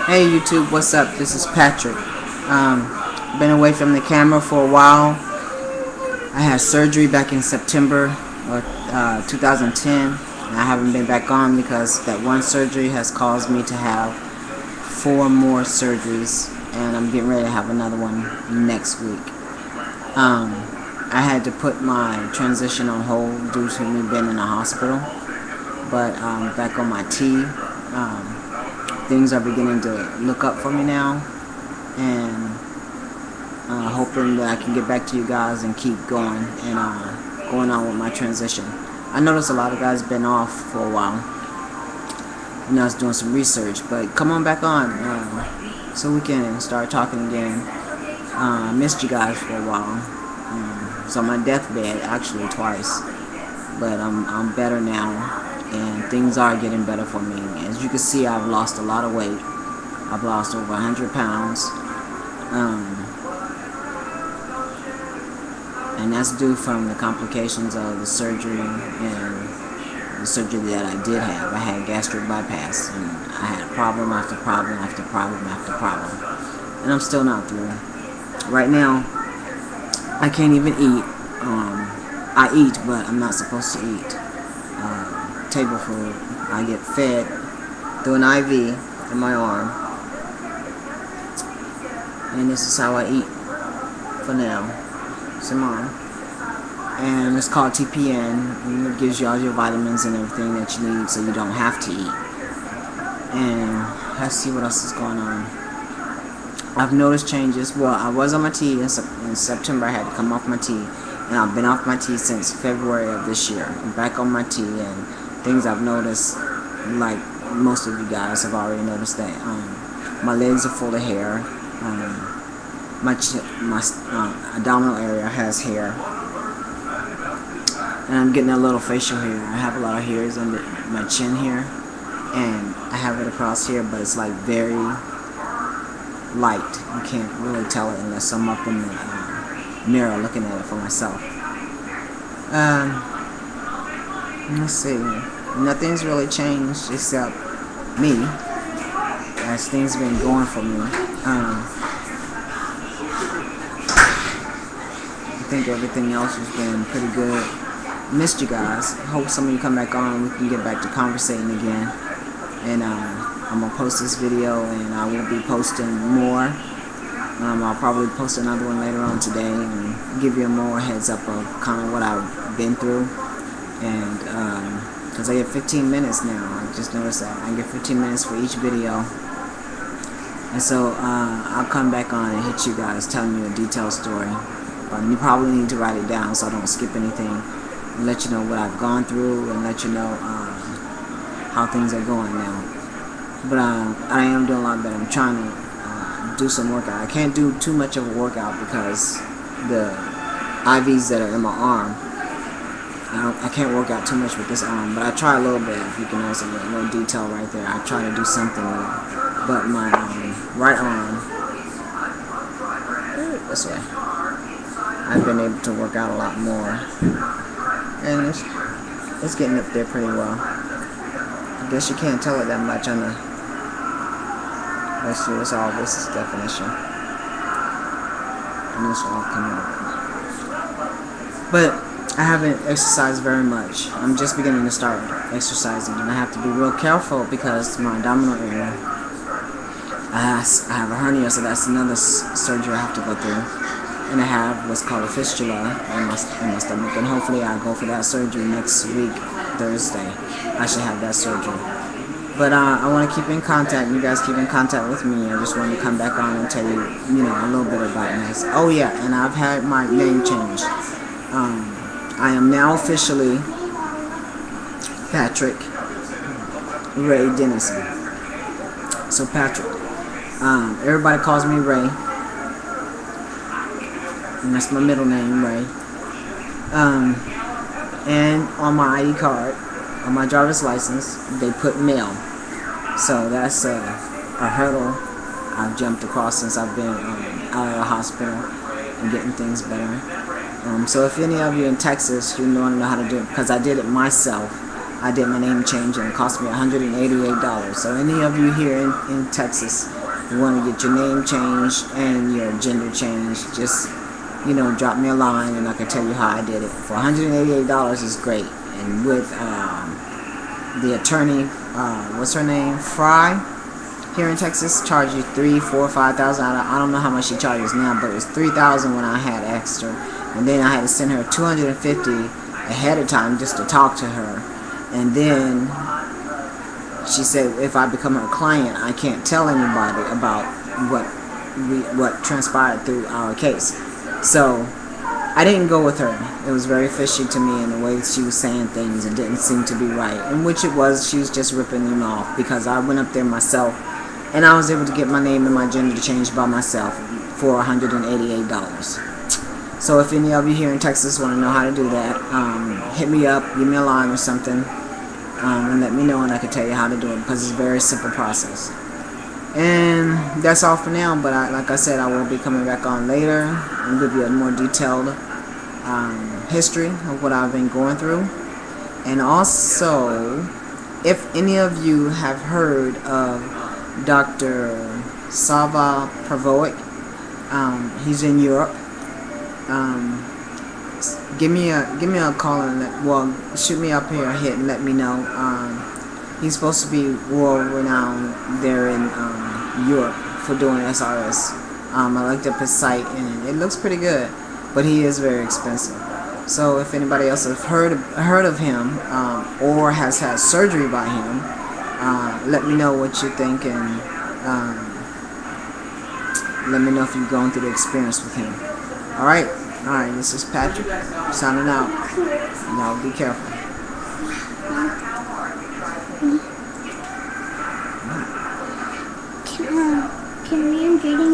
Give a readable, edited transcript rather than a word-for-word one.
Hey YouTube, what's up? This is Patrick. Been away from the camera for a while. I had surgery back in September of 2010. And I haven't been back on because that one surgery has caused me to have 4 more surgeries, and I'm getting ready to have another one next week. I had to put my transition on hold due to me being in the hospital, but back on my T. Things are beginning to look up for me now, and hoping that I can get back to you guys and keep going and going on with my transition. I noticed a lot of guys been off for a while, and I was doing some research, but come on back on so we can start talking again. I missed you guys for a while. So on my deathbed actually twice, but I'm better now. And things are getting better for me. As you can see, I've lost a lot of weight. I've lost over 100 pounds. And that's due from the complications of the surgery and the surgery that I did have. I had gastric bypass, and I had problem after problem after problem after problem. And I'm still not through. Right now, I can't even eat. I eat, but I'm not supposed to eat. Table food. I get fed through an IV in my arm, and this is how I eat for now. It's in my arm, and it's called TPN, and it gives you all your vitamins and everything that you need so you don't have to eat. And let's see what else is going on. I've noticed changes. Well, I was on my T in September. I had to come off my T, and I've been off my T since February of this year. I'm back on my T, and things I've noticed, like most of you guys have already noticed, that my legs are full of hair. My abdominal area has hair, and I'm getting a little facial hair. I have a lot of hairs under my chin here, and I have it across here, but it's like very light. You can't really tell it unless I'm up in the mirror looking at it for myself. Let's see. Nothing's really changed except me, as things have been going for me. I think everything else has been pretty good. Missed you guys. Hope some of you come back on. We can get back to conversating again. And I'm gonna post this video, and I will be posting more. I'll probably post another one later on today and give you more heads up of kind of what I've been through. And because I get 15 minutes now. I just noticed that I get 15 minutes for each video, and so I'll come back on and hit you guys telling you a detailed story. You probably need to write it down so I don't skip anything, and let you know what I've gone through, and let you know how things are going now. But I am doing a lot better. I'm trying to do some workout. I can't do too much of a workout because the IVs that are in my arm, I can't work out too much with this arm, but I try a little bit. If you can notice a little detail right there, I try to do something with it. But my right arm, this way, I've been able to work out a lot more, and it's getting up there pretty well. I guess you can't tell it that much on the. Let's see, it's all this is definition, and this will all come out. But I haven't exercised very much. I'm just beginning to start exercising, and I have to be real careful because my abdominal area, I have a hernia, so that's another surgery I have to go through. And I have what's called a fistula in my stomach, and hopefully I'll go for that surgery next week, Thursday. I should have that surgery. But I want to keep in contact. You guys keep in contact with me. I just want to come back on and tell you, a little bit about this. Oh yeah, and I've had my name changed. I am now officially Patrick Ray Dennison. So Patrick, everybody calls me Ray, and that's my middle name, Ray. And on my ID card, on my driver's license, they put male. So that's a hurdle I've jumped across since I've been out of the hospital and getting things better. So if any of you in Texas, you want to know how to do it, because I did it myself. I did my name change and it cost me $188. So any of you here in Texas you want to get your name changed and your gender changed, just, drop me a line and I can tell you how I did it. For $188 is great. And with the attorney, what's her name, Fry, here in Texas, charge you $3,000, $4,000, $5,000. I don't know how much she charges now, but it was $3,000 when I had asked her, and then I had to send her $250 ahead of time just to talk to her, and then she said if I become her client, I can't tell anybody about what transpired through our case. So I didn't go with her. It was very fishy to me in the way she was saying things. It didn't seem to be right, and which it was. She was just ripping them off because I went up there myself, and I was able to get my name and my gender changed by myself for $188. So if any of you here in Texas want to know how to do that, hit me up, give me a line or something, and let me know, and I can tell you how to do it, because it's a very simple process. And that's all for now, but like I said, I will be coming back on later and give you a more detailed history of what I've been going through. And also, if any of you have heard of Dr. Sava Pravoic, he's in Europe. Give me a call and shoot me up here a hit and let me know. He's supposed to be world renowned there in Europe for doing SRS. I looked up his site and it looks pretty good, but he is very expensive. So if anybody else has heard of him or has had surgery by him, let me know what you think, and let me know if you've gone through the experience with him. Alright, this is Patrick signing out. Y'all be careful. Can we and Jaden